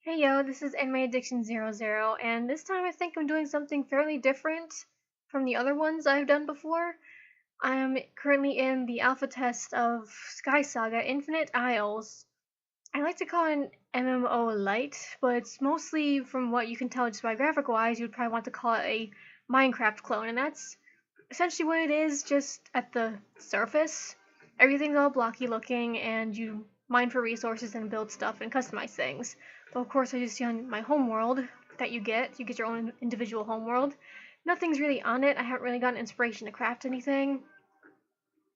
Hey yo, this is AnimeAddiction00, and this time I think I'm doing something fairly different from the other ones I've done before. I'm currently in the alpha test of SkySaga Infinite Isles. I like to call it an MMO light, but it's mostly, from what you can tell just by graphic wise, you'd probably want to call it a Minecraft clone, and that's essentially what it is, just at the surface. Everything's all blocky looking, and you mine for resources and build stuff and customize things. But of course, as you see on my homeworld that you get your own individual homeworld. Nothing's really on it. I haven't really gotten inspiration to craft anything,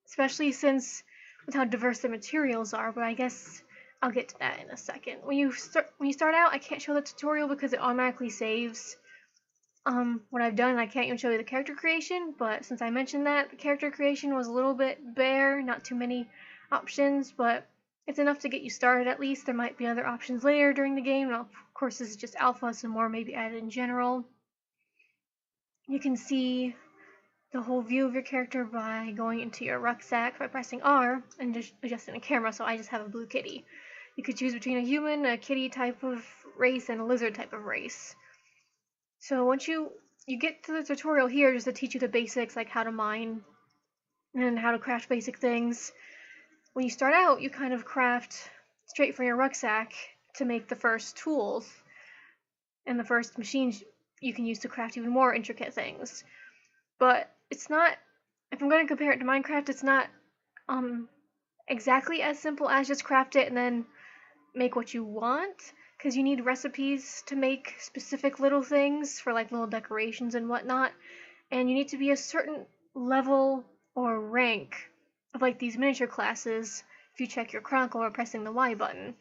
especially since with how diverse the materials are. But I guess I'll get to that in a second. When you start out, I can't show the tutorial because it automatically saves what I've done. I can't even show you the character creation, but since I mentioned that, the character creation was a little bit bare, not too many options, but it's enough to get you started at least. There might be other options later during the game. Well, of course, this is just alpha, so more may be added in general. You can see the whole view of your character by going into your rucksack by pressing R and just adjusting the camera, so I just have a blue kitty. You could choose between a human, a kitty type of race, and a lizard type of race. So once you get to the tutorial here just to teach you the basics, like how to mine and how to craft basic things. When you start out, you kind of craft straight from your rucksack to make the first tools and the first machines you can use to craft even more intricate things. But it's not, if I'm going to compare it to Minecraft, it's not exactly as simple as just craft it and then make what you want, because you need recipes to make specific little things for like little decorations and whatnot, and you need to be a certain level or rank of like these miniature classes if you check your chronicle or pressing the Y button.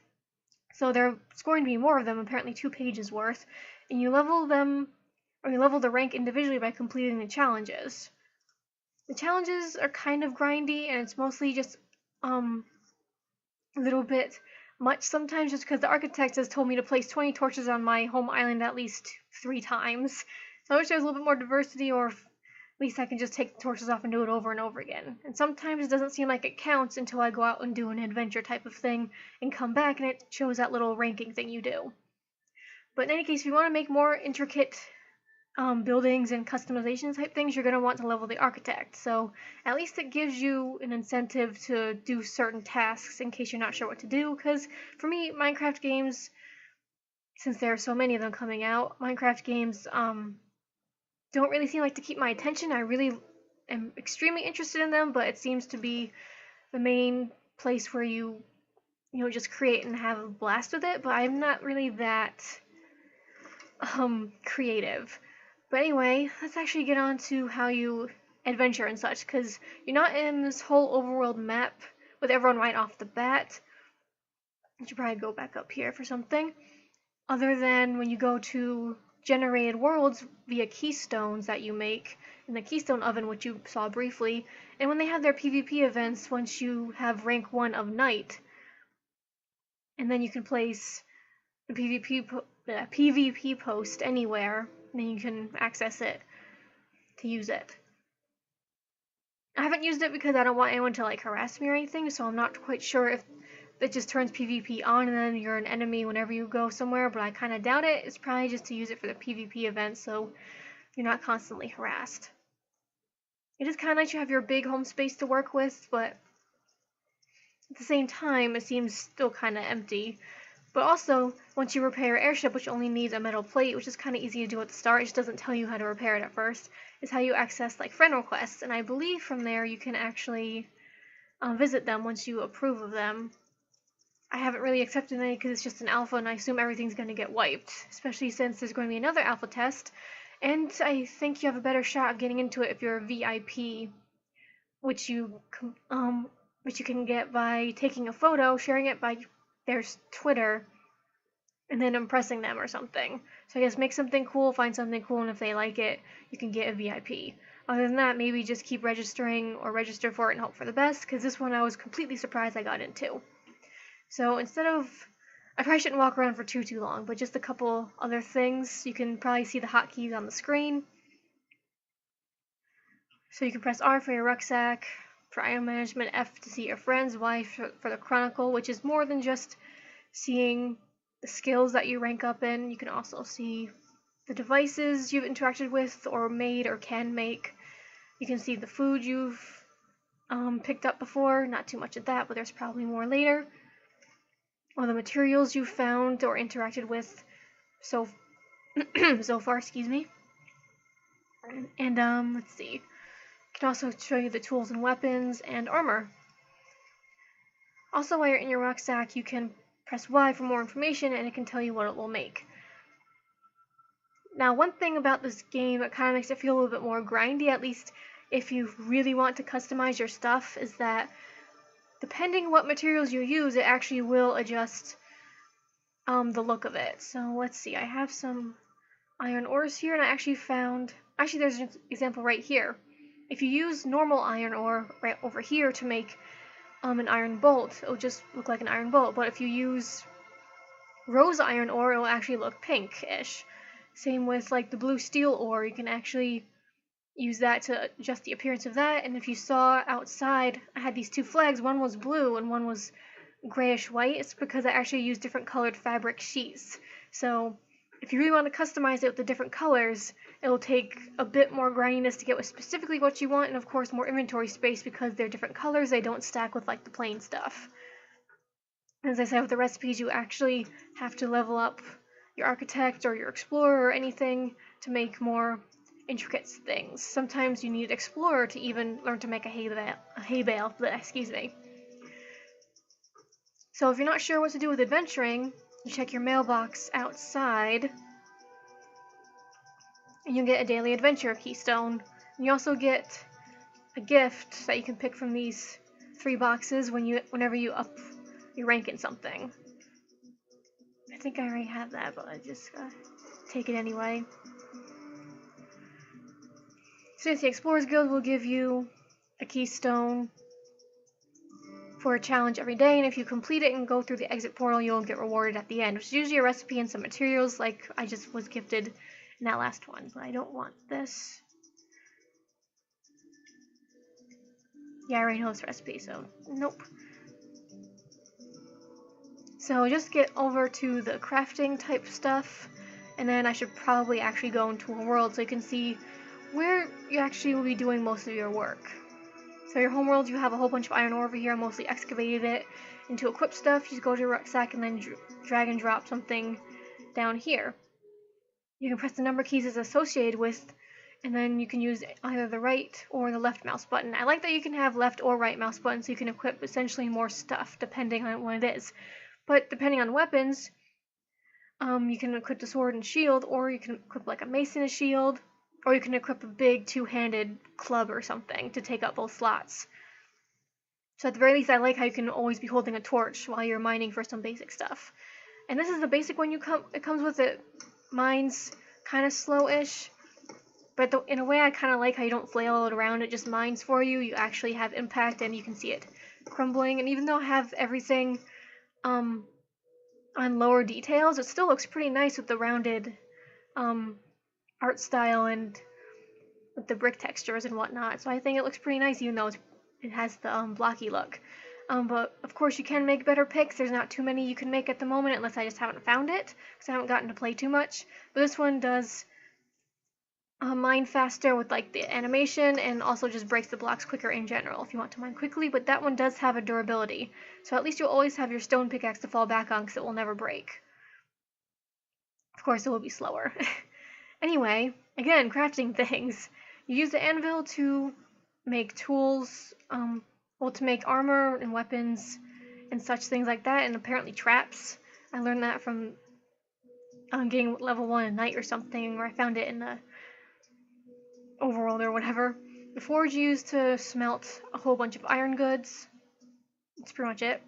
So there's going to be more of them, apparently 2 pages worth, and you level them, or you level the rank individually by completing the challenges. The challenges are kind of grindy, and it's mostly just a little bit much sometimes, just because the architect has told me to place 20 torches on my home island at least 3 times. So I wish there was a little bit more diversity, or at least I can just take the torches off and do it over and over again. And sometimes it doesn't seem like it counts until I go out and do an adventure type of thing and come back and it shows that little ranking thing you do. But in any case, if you want to make more intricate buildings and customization type things, you're going to want to level the architect. So at least it gives you an incentive to do certain tasks in case you're not sure what to do. Because for me, Minecraft games, since there are so many of them coming out, Minecraft games don't really seem like to keep my attention. I really am extremely interested in them, but it seems to be the main place where you just create and have a blast with it. But I'm not really that creative. But anyway, let's actually get on to how you adventure and such, because you're not in this whole overworld map with everyone right off the bat. I should probably go back up here for something. Other than when you go to generated worlds via keystones that you make in the keystone oven, which you saw briefly, and when they have their PvP events once you have rank 1 of Knight. And then you can place the PvP post anywhere, and then you can access it to use it. I haven't used it because I don't want anyone to like harass me or anything, so I'm not quite sure if it just turns PvP on and then you're an enemy whenever you go somewhere, but I kind of doubt it. It's probably just to use it for the PvP events, so you're not constantly harassed. It is kind of nice you have your big home space to work with, but at the same time, it seems still kind of empty. But also, once you repair your airship, which only needs a metal plate, which is kind of easy to do at the start, it just doesn't tell you how to repair it at first, is how you access like friend requests, and I believe from there you can actually visit them once you approve of them. I haven't really accepted any because it's just an alpha, and I assume everything's going to get wiped, especially since there's going to be another alpha test, and I think you have a better shot of getting into it if you're a VIP, which you can get by taking a photo, sharing it by their Twitter, and then impressing them or something. So I guess make something cool, find something cool, and if they like it, you can get a VIP. Other than that, maybe just keep registering or register for it and hope for the best, because this one I was completely surprised I got into. So instead of, I probably shouldn't walk around for too long, but just a couple other things. You can probably see the hotkeys on the screen. So you can press R for your rucksack, for item management, F to see your friends, Y for the chronicle, which is more than just seeing the skills that you rank up in. You can also see the devices you've interacted with or made or can make. You can see the food you've picked up before. Not too much of that, but there's probably more later. Or the materials you found or interacted with so far, excuse me. And let's see. I can also show you the tools and weapons and armor. Also, while you're in your rucksack, you can press Y for more information and it can tell you what it will make. Now, one thing about this game that kind of makes it feel a little bit more grindy, at least if you really want to customize your stuff, is that depending what materials you use, it actually will adjust the look of it. So let's see, I have some iron ores here, and I actually found, there's an example right here. If you use normal iron ore right over here to make an iron bolt, it'll just look like an iron bolt, but if you use rose iron ore, it'll actually look pink-ish. Same with like the blue steel ore, you can actually use that to adjust the appearance of that. And if you saw outside, I had these two flags, one was blue and one was grayish white. It's because I actually used different colored fabric sheets. So if you really want to customize it with the different colors, it'll take a bit more grindiness to get with specifically what you want, and of course more inventory space because they're different colors, they don't stack with like the plain stuff. As I said, with the recipes, you actually have to level up your architect or your explorer or anything to make more intricate things. Sometimes you need explorer to even learn to make a hay bale, excuse me. So if you're not sure what to do with adventuring, you check your mailbox outside and you get a daily adventure keystone. And you also get a gift that you can pick from these 3 boxes whenever you up your rank in something. I think I already have that, but I just take it anyway. Since the Explorers Guild will give you a keystone for a challenge every day, and if you complete it and go through the exit portal, you'll get rewarded at the end, which is usually a recipe and some materials, like I just was gifted in that last one, but I don't want this. Yeah, I already know this recipe, so nope. So just get over to the crafting type stuff, and then I should probably actually go into a world so you can see where you actually will be doing most of your work. So your homeworld, you have a whole bunch of iron ore over here. I mostly excavated it into equip stuff. You just go to your rucksack and then drag and drop something down here. You can press the number keys it's associated with, and then you can use either the right or the left mouse button. I like that you can have left or right mouse buttons so you can equip essentially more stuff depending on what it is. But depending on weapons, you can equip the sword and shield, or you can equip like a mace and a shield, or you can equip a big two-handed club or something to take up both slots. So at the very least, I like how you can always be holding a torch while you're mining for some basic stuff. And this is the basic one it comes with. It mines kind of slow-ish, but in a way I kind of like how you don't flail it around, it just mines for you. You actually have impact and you can see it crumbling, and even though I have everything on lower details, it still looks pretty nice with the rounded art style and with the brick textures and whatnot. So I think it looks pretty nice, even though it has the blocky look. But of course you can make better picks. There's not too many you can make at the moment, unless I just haven't found it, because I haven't gotten to play too much. But this one does mine faster with like the animation, and also just breaks the blocks quicker in general if you want to mine quickly. But that one does have a durability, so at least you'll always have your stone pickaxe to fall back on because it will never break. Of course it will be slower. Anyway, again, crafting things. You use the anvil to make tools, to make armor and weapons and such things like that, and apparently traps. I learned that from getting level 1 at night or something, or I found it in the overworld or whatever. The forge you use to smelt a whole bunch of iron goods. That's pretty much it.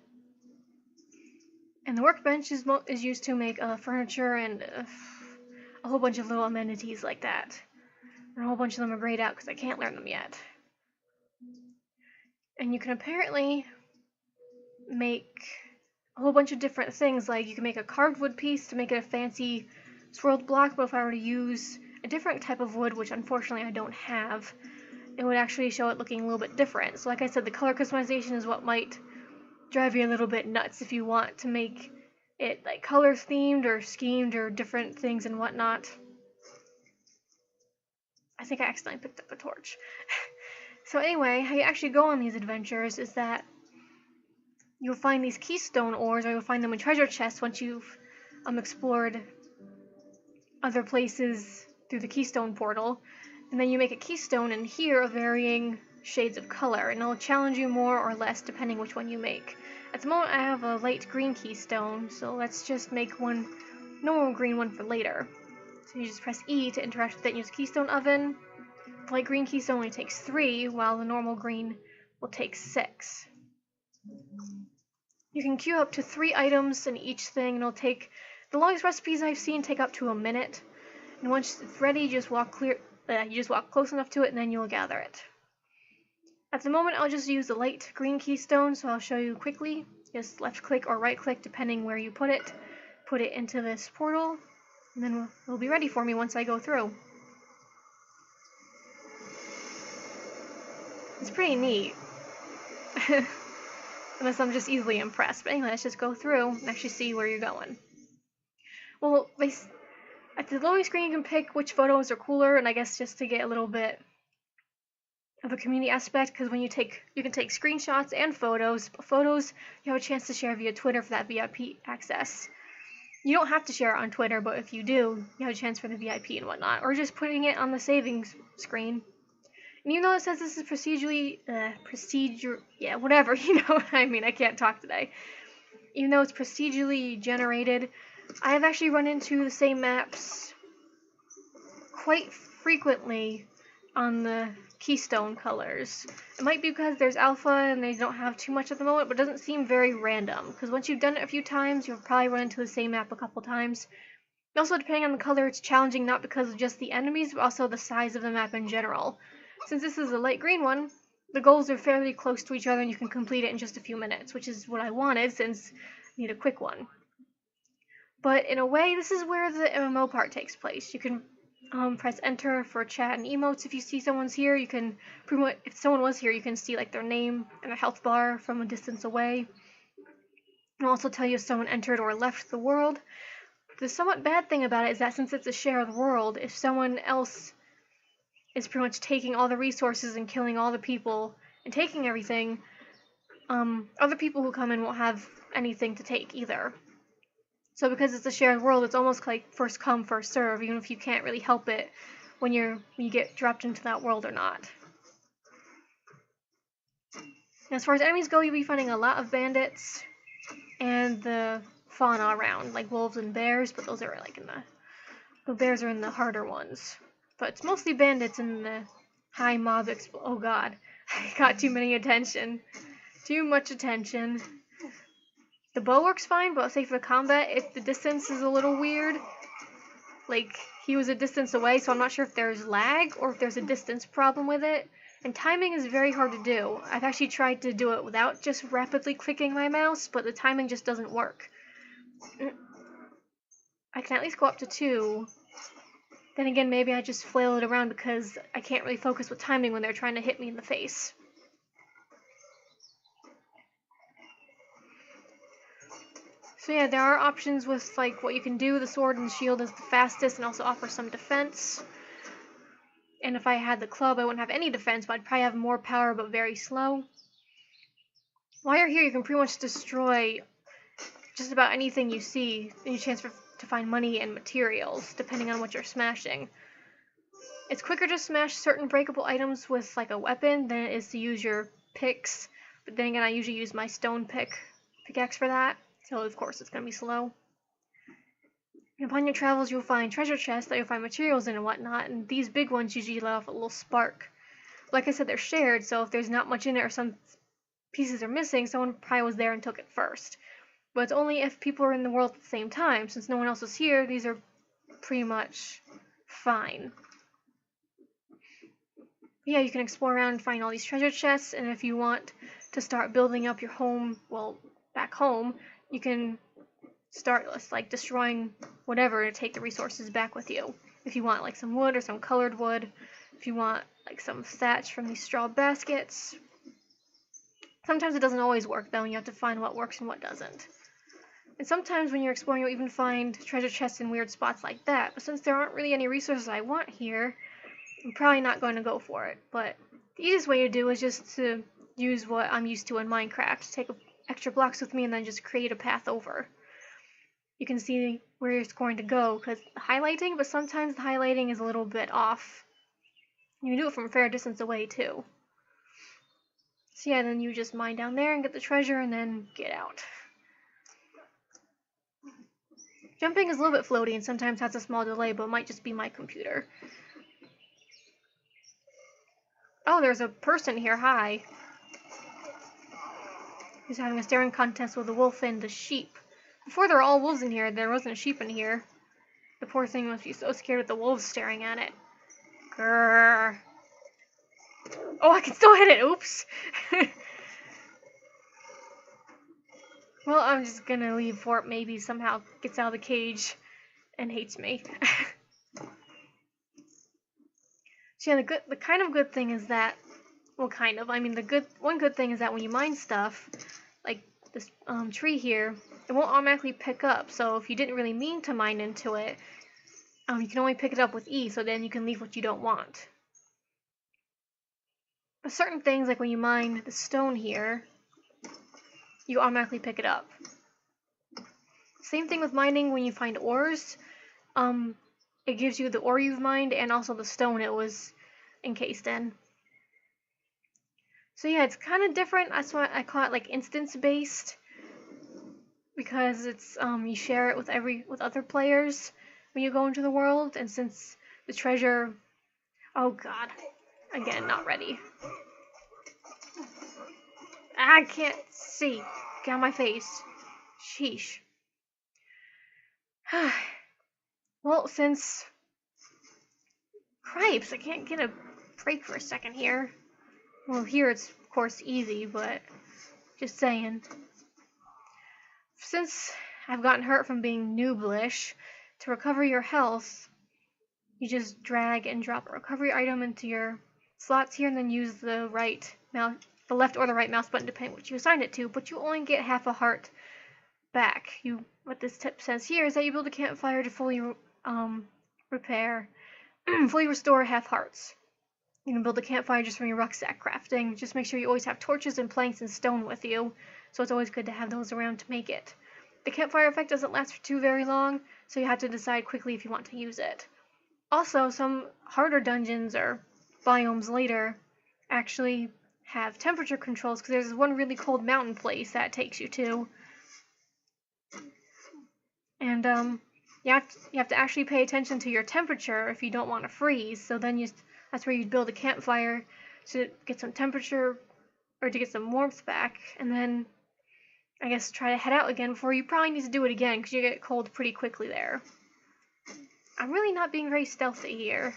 And the workbench is used to make furniture and a whole bunch of little amenities like that. And a whole bunch of them are grayed out because I can't learn them yet. And you can apparently make a whole bunch of different things, like you can make a carved wood piece to make it a fancy swirled block, but if I were to use a different type of wood, which unfortunately I don't have, it would actually show it looking a little bit different. So like I said, the color customization is what might drive you a little bit nuts if you want to make it like color themed or schemed or different things and whatnot. I think I accidentally picked up a torch. So anyway, how you actually go on these adventures is that you'll find these keystone ores, or you'll find them in treasure chests once you've explored other places through the keystone portal. And then you make a keystone in here of varying shades of color, and it'll challenge you more or less depending which one you make. At the moment I have a light green keystone, so let's just make one normal green one for later. So you just press E to interact with it and use the keystone oven. The light green keystone only takes 3, while the normal green will take 6. You can queue up to 3 items in each thing, and it'll take, the longest recipes I've seen take up to a minute. And once it's ready, you just walk close enough to it, and then you'll gather it. At the moment, I'll just use the light green keystone, so I'll show you quickly. Just left click or right click, depending where you put it. Put it into this portal, and then it'll be ready for me once I go through. It's pretty neat. Unless I'm just easily impressed. But anyway, let's just go through and actually see where you're going. Well, at the loading screen you can pick which photos are cooler, and I guess just to get a little bit of a community aspect, because when you can take screenshots and photos. Photos you have a chance to share via Twitter for that VIP access. You don't have to share it on Twitter, but if you do, you have a chance for the VIP and whatnot, or just putting it on the savings screen. And even though it says this is whatever, you know what I mean, I can't talk today. Even though it's procedurally generated, I have actually run into the same maps quite frequently on the keystone colors. It might be because there's alpha and they don't have too much at the moment, but it doesn't seem very random, because once you've done it a few times, you'll probably run into the same map a couple times. And also, depending on the color, it's challenging not because of just the enemies, but also the size of the map in general. Since this is a light green one, the goals are fairly close to each other and you can complete it in just a few minutes, which is what I wanted since I need a quick one. But in a way, this is where the MMO part takes place. You can press enter for chat and emotes. If you see someone's here, you can pretty much, if someone was here, you can see like their name and their health bar from a distance away. It'll also tell you if someone entered or left the world. The somewhat bad thing about it is that since it's a shared world, if someone else is pretty much taking all the resources and killing all the people and taking everything, other people who come in won't have anything to take either. So because it's a shared world, it's almost like first come, first serve, even if you can't really help it when you get dropped into that world or not. And as far as enemies go, you'll be finding a lot of bandits and the fauna around, like wolves and bears, but those are like the bears are in the harder ones. But it's mostly bandits in the high mob oh god, I got too much attention. The bow works fine, but I'll say for the combat, if the distance is a little weird, like he was a distance away, so I'm not sure if there's lag or if there's a distance problem with it. And timing is very hard to do. I've actually tried to do it without just rapidly clicking my mouse, but the timing just doesn't work. I can at least go up to 2. Then again, maybe I just flail it around because I can't really focus with timing when they're trying to hit me in the face. So yeah, there are options with like what you can do. The sword and shield is the fastest and also offers some defense. And if I had the club, I wouldn't have any defense, but I'd probably have more power but very slow. While you're here, you can pretty much destroy just about anything you see. Any chance to find money and materials, depending on what you're smashing. It's quicker to smash certain breakable items with like a weapon than it is to use your picks. But then again, I usually use my stone pickaxe for that. So of course it's going to be slow. And upon your travels, you'll find treasure chests that you'll find materials in and whatnot, and these big ones usually let off a little spark. Like I said, they're shared, so if there's not much in it or some pieces are missing, someone probably was there and took it first. But it's only if people are in the world at the same time. Since no one else is here, these are pretty much fine. Yeah, you can explore around and find all these treasure chests, and if you want to start building up your home, well, back home, you can start like destroying whatever to take the resources back with you. If you want like some wood or some colored wood, if you want like some thatch from these straw baskets. Sometimes it doesn't always work though, and you have to find what works and what doesn't. And sometimes when you're exploring, you'll even find treasure chests in weird spots like that. But since there aren't really any resources I want here, I'm probably not going to go for it. But the easiest way to do is just to use what I'm used to in Minecraft. Take extra blocks with me and then just create a path over. You can see where it's going to go because highlighting, but sometimes the highlighting is a little bit off. You can do it from a fair distance away too. So yeah, then you just mine down there and get the treasure and then get out. Jumping is a little bit floaty and sometimes has a small delay, but it might just be my computer. Oh, there's a person here, hi. He's having a staring contest with a wolf and a sheep. Before there were all wolves in here, there wasn't a sheep in here. The poor thing must be so scared with the wolves staring at it. Grrr. Oh, I can still hit it, oops! Well, I'm just gonna leave before it maybe somehow gets out of the cage and hates me. So yeah, the kind of good thing is that, well, kind of, I mean, one good thing is that when you mine stuff, like this tree here, it won't automatically pick up, so if you didn't really mean to mine into it, you can only pick it up with E, so then you can leave what you don't want. But certain things, like when you mine the stone here, you automatically pick it up. Same thing with mining when you find ores. It gives you the ore you've mined and also the stone it was encased in. So yeah, it's kind of different. That's why I call it like instance-based, because it's you share it with other players when you go into the world. And since the treasure, oh god, again, not ready. I can't see. Get out of my face. Sheesh. Well, since... Cripes, I can't get a break for a second here. Well, here it's, of course, easy, but just saying. Since I've gotten hurt from being nooblish, to recover your health, you just drag and drop a recovery item into your slots here, and then use the left or the right mouse button, depending on what you assign it to, but you only get half a heart back. What this tip says here is that you build a campfire to fully restore half hearts. You can build a campfire just from your rucksack crafting. Just make sure you always have torches and planks and stone with you, so it's always good to have those around to make it. The campfire effect doesn't last for too very long, so you have to decide quickly if you want to use it. Also, some harder dungeons or biomes later actually have temperature controls, because there's one really cold mountain place that takes you to. And you have to actually pay attention to your temperature if you don't want to freeze. So then that's where you'd build a campfire to get some temperature or to get some warmth back, and then I guess try to head out again before you probably need to do it again because you get cold pretty quickly there. I'm really not being very stealthy here.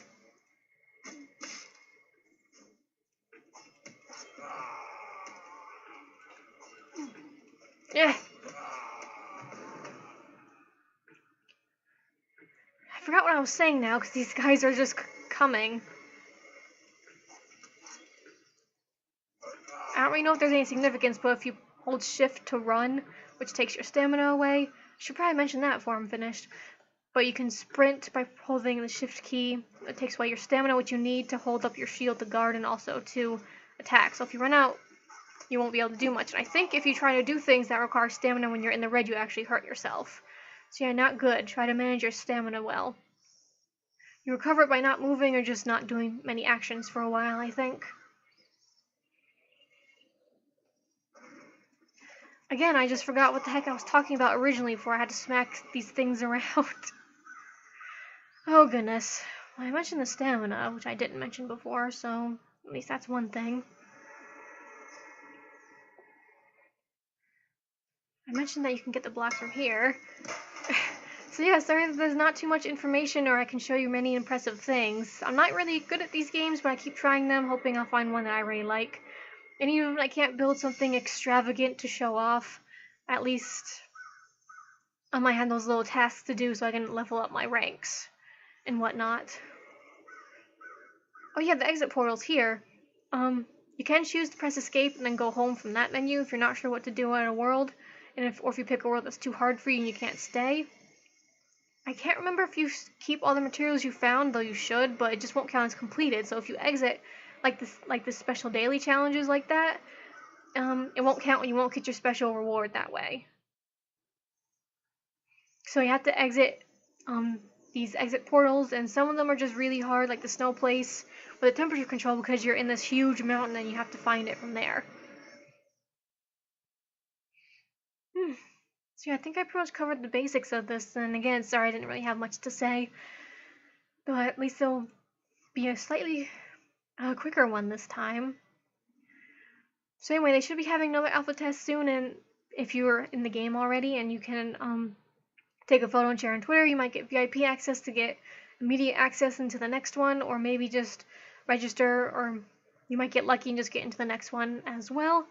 Yeah. I forgot what I was saying now because these guys are just coming. I don't really know if there's any significance, but if you hold shift to run, which takes your stamina away, I should probably mention that before I'm finished. But you can sprint by holding the shift key. It takes away your stamina, which you need to hold up your shield to guard and also to attack. So if you run out, you won't be able to do much. And I think if you try to do things that require stamina when you're in the red, you actually hurt yourself. So yeah, not good. Try to manage your stamina well. You recover it by not moving or just not doing many actions for a while, I think. Again, I just forgot what the heck I was talking about originally before I had to smack these things around. Oh goodness. Well, I mentioned the stamina, which I didn't mention before, so at least that's one thing. I mentioned that you can get the blocks from here. So yeah, sorry that there's not too much information or I can show you many impressive things. I'm not really good at these games, but I keep trying them, hoping I'll find one that I really like. And even if I can't build something extravagant to show off, at least I might have those little tasks to do so I can level up my ranks and whatnot. Oh yeah, the exit portal's here. You can choose to press escape and then go home from that menu if you're not sure what to do in a world. or if you pick a world that's too hard for you and you can't stay. I can't remember if you keep all the materials you found, though you should, but it just won't count as completed. So if you exit like this special daily challenges like that, it won't count and you won't get your special reward that way. So you have to exit these exit portals, and some of them are just really hard, like the snow place with the temperature control, because you're in this huge mountain and you have to find it from there. So yeah, I think I pretty much covered the basics of this, and again, sorry I didn't really have much to say, but at least there'll be a slightly quicker one this time. So anyway, they should be having another alpha test soon, and if you're in the game already and you can take a photo and share on Twitter, you might get VIP access to get immediate access into the next one, or maybe just register, or you might get lucky and just get into the next one as well.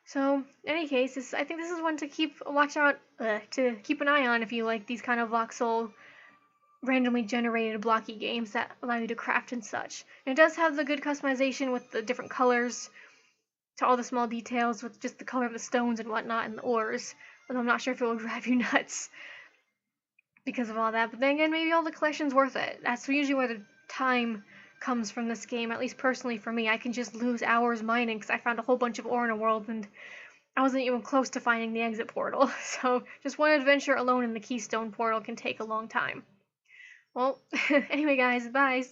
So, in any case, I think this is one to keep an eye on if you like these kind of voxel, randomly generated blocky games that allow you to craft and such. And it does have the good customization with the different colors to all the small details, with just the color of the stones and whatnot and the ores, although I'm not sure if it will drive you nuts because of all that. But then again, maybe all the collection's worth it. That's usually where the time comes from this game, at least personally for me. I can just lose hours mining because I found a whole bunch of ore in a world and I wasn't even close to finding the exit portal. So just one adventure alone in the Keystone portal can take a long time. Well, anyway guys, bye.